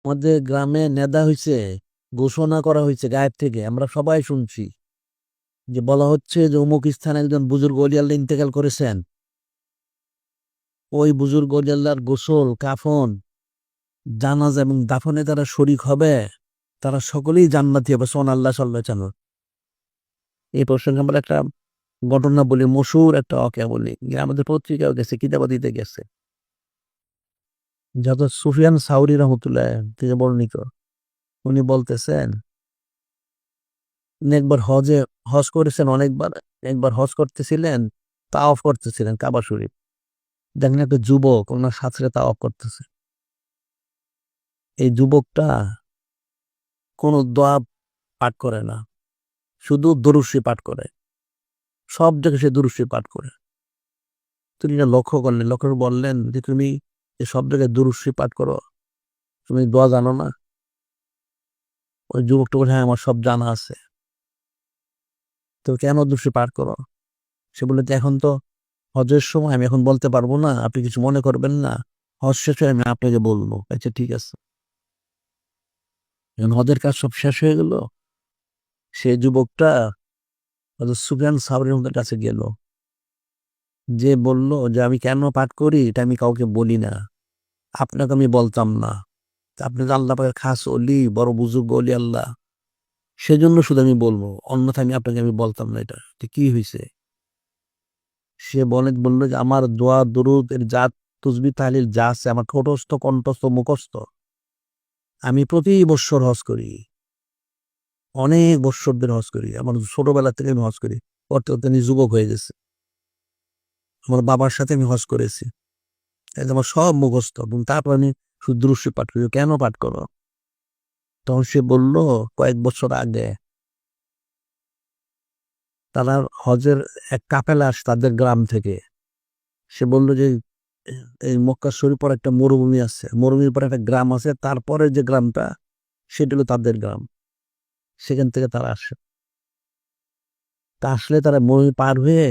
আমাদের গ্রামে নেদা হয়েছে, ঘোষণা করা হয়েছে গায়েব থেকে, আমরা সবাই শুনছি যে বলা হচ্ছে যে অমুক স্থানে একজন বুজুর্গ অলি আল্লাহ ইন্তেকাল করেছেন। ওই বুজুর্গ অলি আল্লাহর গোসল, কাফন, জানাজা এবং দাফনে তারা শরিক হবে, তারা সকলেই জান্নাতি হবে। সোহানাল্লাহ সাল্লাল্লাহু আলাইহি ওয়াসাল্লাম। এই প্রসঙ্গে আমরা একটা ঘটনা বলি, মশহুর একটা ওয়াকিয়া বলি। আমাদের পত্রিকাও গেছে, কিতাবাদিতে গেছে। যত সুফিয়ান সাউরি রহমতুল্লাহ থেকে বর্ণিত, উনি বলতেছেন উনি একবার হজ করেছেন অনেকবার। একবার হজ করতেছিলেন, তাওয়াফ করতেছিলেন কাবা শরীফ। দেখেন একটা যুবক ওনার সাথে তাওয়াফ করতেছে। এই যুবকটা কোনো দোয়া পাঠ করে না, শুধু দরুদ শরীফ পাঠ করে। সব জায়গায় সে দরুদ শরীফ পাঠ করে। তিনি এটা লক্ষ্য করলেন, লক্ষ্য করে বললেন যে তুমি সব জায়গায় দরুদ শরীফ পাঠ করো, তুমি দোয়া জানো না? ওই যুবকটা বলে, হ্যাঁ আমার সব জানা আছে। তো কেন দরুদ শরীফ পাঠ করো? সে বললে, এখন তো হজের সময়, আমি এখন বলতে পারবো না, আপনি কিছু মনে করবেন না, হজ শেষে আমি আপনাকে বলবো। আচ্ছা ঠিক আছে। যখন হজের কাজ সব শেষ হয়ে গেল, সে যুবকটা হযরত সুফিয়ান সাওরীর কাছে গেল, যে বলল যে আমি কেন পাঠ করি এটা আমি কাউকে বলি না, আপনাকে আমি বলতাম না। আপনি তো আল্লাহ পাকের খাস অলি, বড় বুজুর্গ অলি আল্লাহ, সেজন্য শুধু আমি বলবো, অন্যথায় আপনাকে আমি বলতাম না। এটা কি হয়েছে? সে বলল যে আমার দোয়া দরুদ এর জাত, তুসবিহ তাহলিল যা আছে আমার ঠোঁটস্থ, কণ্ঠস্থ, মুখস্থ। আমি প্রতি বৎসর হজ করি, অনেক বৎসর ধরে হজ করি, আমার ছোটবেলা থেকে আমি হজ করি। করতে করতে আমি যুবক হয়ে গেছে। আমার বাবার সাথে আমি হজ করেছি, আমার সব মুখস্থ। এবং তারপর আমি শুধু দরুদ শরীফ পাঠ করি। কেন পাঠ করো? তখন সে বলল, কয়েক বছর আগে তারা হজের এক কাফেলা আসে তাদের গ্রাম থেকে। সে বলল যে এই মক্কা শরীফ পর একটা মরুভূমি আছে, মরুভূমির পর একটা গ্রাম আছে, তারপরে যে গ্রামটা সেটা হলো তাদের গ্রাম। সেখান থেকে তারা আসে। তা আসলে তারা মরুভূমি পার হয়ে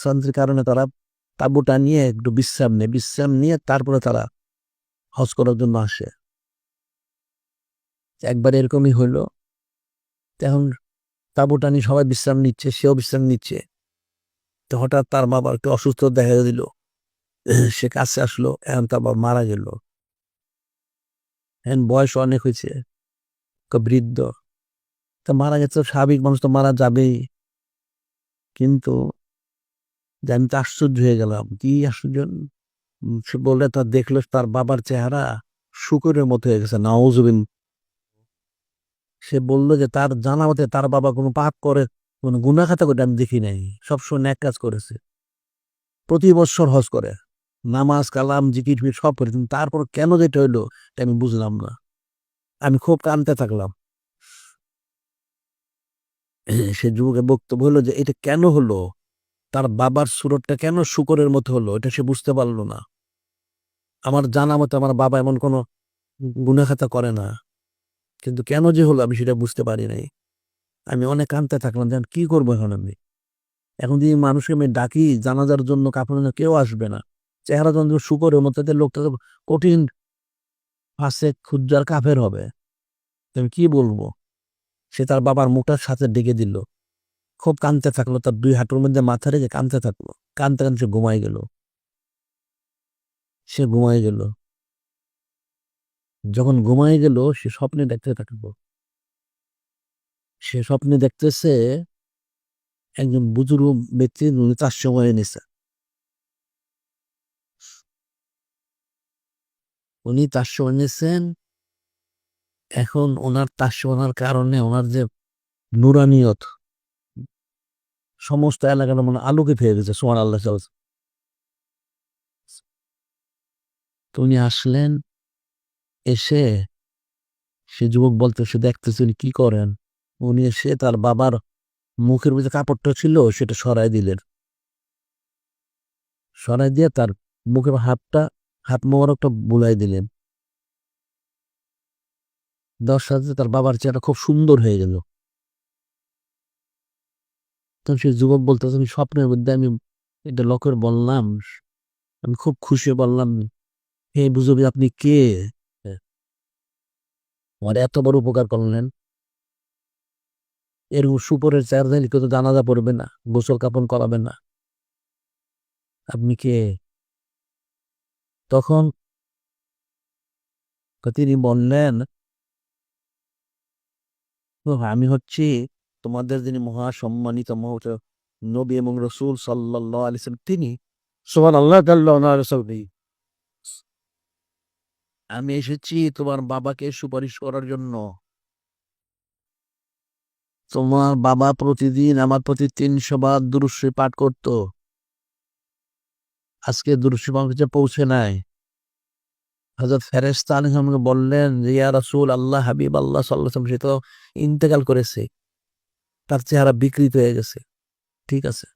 শ্রান্তির কারণে তারা তাঁবুটা নিয়ে একটু বিশ্রাম নিয়ে তারপরে তারা হজ করার জন্য আসে। একবার এরকমই হইলো। এখন তাঁবুটা নিয়ে সবাই বিশ্রাম নিচ্ছে, সেও বিশ্রাম নিচ্ছে। তো হঠাৎ তার বাবা একটু অসুস্থ দেখা দিল। সে কাছে আসলো, এখন তার বাবা মারা গেল। এখন বয়স অনেক হয়েছে, বৃদ্ধ। তা মারা গেছে, স্বাভাবিক মানুষ তো মারা যাবেই। কিন্তু আমি তো আশ্চর্য হয়ে গেলাম, কি আশ্চর্য! সে বললে তার দেখলো তার বাবার চেহারা শুকরের মতো হয়ে গেছে, নাউজুবিল্লাহ। সে বললো যে তার জানা মতে তার বাবা কোনো পাপ করে, কোনো গুনাহ খাতা করে আমি দেখি নাই, সবসময় ন্যাক কাজ করেছে, প্রতি বৎসর হজ করে, নামাজ কালাম জিকির ফির সব করে। কিন্তু তারপর কেন যেটা হইলো এটা আমি বুঝলাম না। আমি খুব কাঁদতে থাকলাম। সে যুবকের বক্তব্য হলো যে এটা কেন হলো, তার বাবার সুরতটা কেন শুকরের মতো হলো, এটা সে বুঝতে পারলো না। আমার জানা মতে আমার বাবা এমন কোনো গুনাহ খাতা করে না, কিন্তু কেন যে হলো আমি সেটা বুঝতে পারি নাই। আমি অনেক কাঁদতে থাকলাম, যেন কি করবো এখন আমি। এখন যদি মানুষকে আমি ডাকি জানাজার জন্য, কাপড় কেউ আসবে না। চেহারা যখন শুকরের মতো, লোকটা তো কঠিন ফাসেক খুজ্জার কাফের হবে। আমি কি বলবো? সে তার বাবার মুখটার সাথে ডেকে দিল, খুব কাঁদতে থাকলো, তার দুই হাঁটুর মধ্যে মাথা রেখে কাঁদতে থাকলো। কাঁদতে কাঁদতে সে ঘুমাই গেল। যখন ঘুমাই গেল, সে স্বপ্নে দেখতে থাকলো। সে স্বপ্নে দেখতেছে একজন বুজুর্গ ব্যক্তি, উনি তার সময় এনেছে। উনি তার সময় এনেছেন। এখন ওনার তার শোনার কারণে ওনার যে নুরানিয়ত সমস্ত এলাকাটা মানে আলোকে ফেলে গেছে। সুবহানাল্লাহ। তো উনি আসলেন, এসে সে যুবক বলতেছে, দেখতেছে উনি কি করেন। উনি এসে তার বাবার মুখের মধ্যে কাপড়টা ছিল সেটা সরাই দিলেন। সরাই দিয়ে তার মুখের হাত মোবারকটা বুলাই দিলেন। দেওয়ার সাথে সাথে তার বাবার চেহারা খুব সুন্দর হয়ে গেল। তখন সে যুবক বলতেছে, আমি স্বপ্নের মধ্যে আমি এটা লক্ষ্য করে বললাম, আমি খুব খুশি হয়ে বললাম, হে বুঝবি আপনি কে? আমার এত বড় উপকার করলেন, এরকম সুপরের চেহারা দেখলে কেউ তো জানাজা পড়বে না, গোসল কাপন করাবে না, আপনি কে? তখন তিনি বললেন, আমি হচ্ছি তোমাদের যিনি মহাসম্মানিত নবী এবং রসুল সাল্লাল্লাহু আলাইহি ওয়াসাল্লাম, তিনি সুবহানাল্লাহ আমি এসেছি তোমার বাবাকে সুপারিশ করার জন্য। তোমার বাবা প্রতিদিন আমার প্রতি 300 বার দুরূদ শরীফ পাঠ করত, আজকে দুরূদ শরীফ আমার কাছে পৌঁছে নাই। হযরত ফেরেশতা আলাইহিস সালাম আমাকে বললেন যে ইয়া রাসূল আল্লাহ, হাবিব আল্লাহ সাল্লাল্লাহু আলাইহি ওয়াসাল্লাম, সে তো ইন্তেকাল করেছে, তার চেহারা বিকৃত হয়ে গেছে। ঠিক আছে,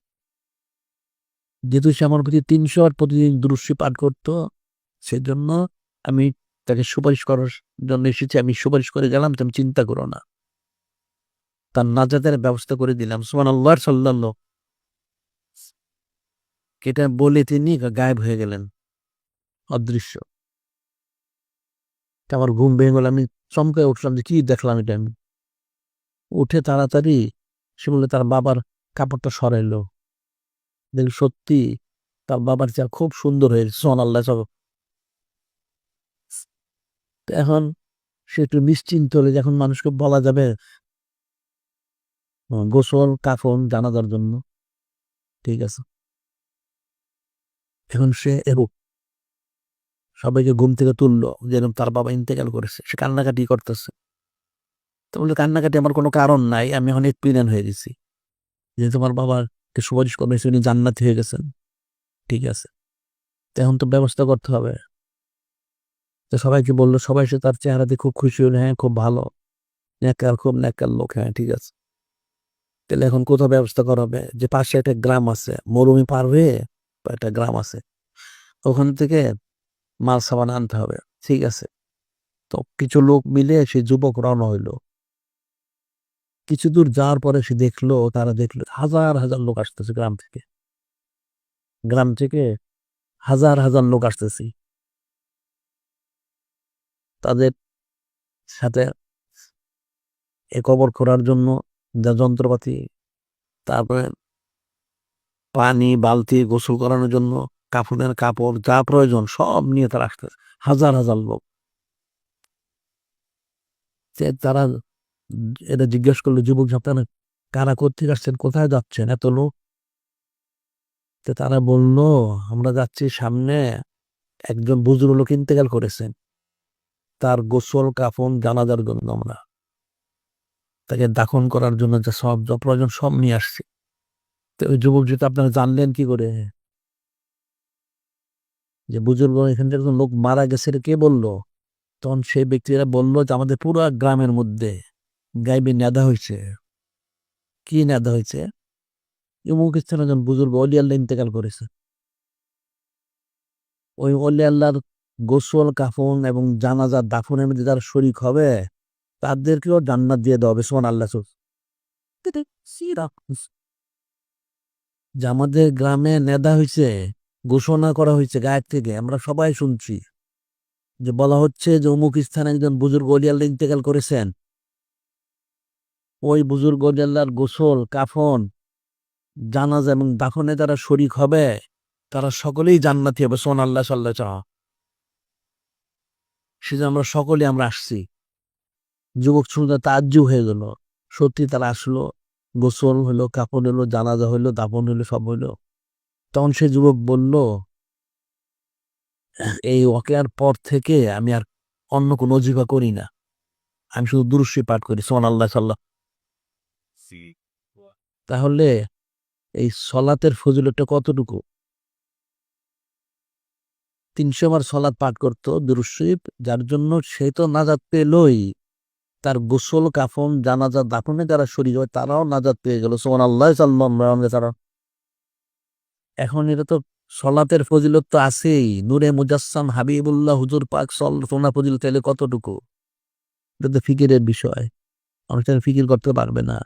যেহেতু সে আমার প্রতি 300 বার প্রতিদিন দুরূদ শরীফ পাঠ করত, সেজন্য আমি তাকে সুপারিশ করার জন্য এসেছি। আমি সুপারিশ করে গেলাম, তুমি চিন্তা করো না, তার নাজাতের ব্যবস্থা করে দিলাম। সুবহানাল্লাহ সাল্লাল্লাহু। এটা বলে তিনি গায়েব হয়ে গেলেন, অদৃশ্য। আমার ঘুম ভেঙে গেল, আমি চমকে উঠলাম যে কি দেখলাম এটা। আমি উঠে তাড়াতাড়ি সে বললে তার বাবার কাপড়টা সরাইলো, দেখি সত্যি তার বাবার চেহারা খুব সুন্দর হয়েছে। সুবহানাল্লাহ সব। এখন সে একটু নিশ্চিন্ত হলে, যখন মানুষকে বলা যাবে গোসল কাফন জানাজার জন্য, ঠিক আছে। এখন সে সবাইকে ঘুম থেকে তুললো, যেরকম তার বাবা ইন্তেকাল করেছে। সে কান্নাকাটি করতেছে। তো বললো কান্নাকাটি আমার কোনো কারণ নাই, আমি এখন ইত্মিনান হয়ে গেছি যে তোমার বাবাকে সুপারিশ করেছে, উনি জান্নাতি হয়ে গেছেন। ঠিক আছে, তো এখন তো ব্যবস্থা করতে হবে। তো সবাইকে বললো, সবাই সে তার চেহারাতে খুব খুশি হলো, হ্যাঁ খুব ভালো, নেককার, খুব নেককার লোক, হ্যাঁ ঠিক আছে। তাহলে এখন কোথাও ব্যবস্থা করা হবে, যে পাশে একটা গ্রাম আছে, মরুমি পার হয়ে একটা গ্রাম আছে, ওখান থেকে মাল সামান আনতে হবে। ঠিক আছে, তো কিছু লোক মিলে সে যুবক রওনা হইলো। কিছু দূর যাওয়ার পরে সে দেখলো, তারা দেখলো হাজার হাজার লোক আসতেছে গ্রাম থেকে। গ্রাম থেকে হাজার হাজার লোক আসতেছে, তাদের সাথে কবর খোঁড়ার জন্য যা যন্ত্রপাতি, তারপরে পানি, বালতি, গোসল করানোর জন্য কাফনের কাপড়, যা প্রয়োজন সব নিয়ে তারা আসতেছে, হাজার হাজার লোক। তারা এটা জিজ্ঞেস করলো, যুবক আপনারা কারা, কোথেকে আসছেন, কোথায় যাচ্ছেন এত লোক? তো তারা বলল, আমরা যাচ্ছি সামনে একজন বুজুর্গ লোক ইন্তেকাল করেছেন, তার গোসল কাফন জানাজার জন্য আমরা তাকে দাফন করার জন্য যা সব যা প্রয়োজন সব নিয়ে আসছি। তো ওই যুবক যেটা আপনারা জানলেন কি করে যে বুজুর্গ এখান থেকে লোক মারা গেছে, কে বললো? তখন সেই ব্যক্তিরা বললো যে আমাদের পুরো গ্রামের মধ্যে গাইবে নেদা হয়েছে। কি নেদা হয়েছে? অমুক স্থানে একজন বুজুর্গ অলি আল্লাহ ইন্তেকাল করেছে, ওই অলি আল্লাহর গোসল কাফন এবং জানাজা দাফনের মধ্যে যারা শরিক হবে তাদেরকেও জান্নাত দিয়ে দেওয়া হবে। সুবহানাল্লাহ। যে আমাদের গ্রামে নেদা হয়েছে, ঘোষণা করা হয়েছে গায়ের থেকে, আমরা সবাই শুনছি যে বলা হচ্ছে যে অমুক স্থানে একজন বুজুর্গ অলি আল্লাহ ইন্তেকাল করেছেন, ওই বুজুর্গ অলি আল্লাহর গোসল কাফন জানাজা এবং দাফনে যারা শরিক হবে তারা সকলেই জান্নাতি হবে। সুবহানাল্লাহ সাল্লাল্লাহু। সেজন্য আমরা সকলে আমরা আসছি। যুবক শুনে তাজ্জুব হয়ে গেল, সত্যি তারা আসলো, গোসল হলো, কাফন হলো, জানাজা হইলো, দাফন হইলো, সব হইলো। তখন সে যুবক বলল, এই ওয়াকিয়ার পর থেকে আমি আর অন্য কোনো ওজিফা করি না, আমি শুধু দুরূদ শরীফ পাঠ করি। সুবহানাল্লাহ সাল্লাল্লাহু। তাহলে এই সলাতের ফজিলতটা কতটুকু? 300 বার সলাত পাঠ করতো দুরূদ শরীফ, যার জন্য সে তো নাজাত পেলই, তার গোসল কাফন জানাজা দাফনে যারা শরীক হয় তারাও নাজাত পেয়ে গেল। সুবহানাল্লাহ সাল্লাল্লাহু। এখন এটা তো সলাতের ফজিলত তো আছেই, নূরে মুজাসসাম হাবিবুল্লাহ হুজুর পাক সোনা ফজিলত তাহলে কতটুকু? এটা তো ফিকিরের বিষয়, অনুষ্ঠান ফিকির করতে পারবে না।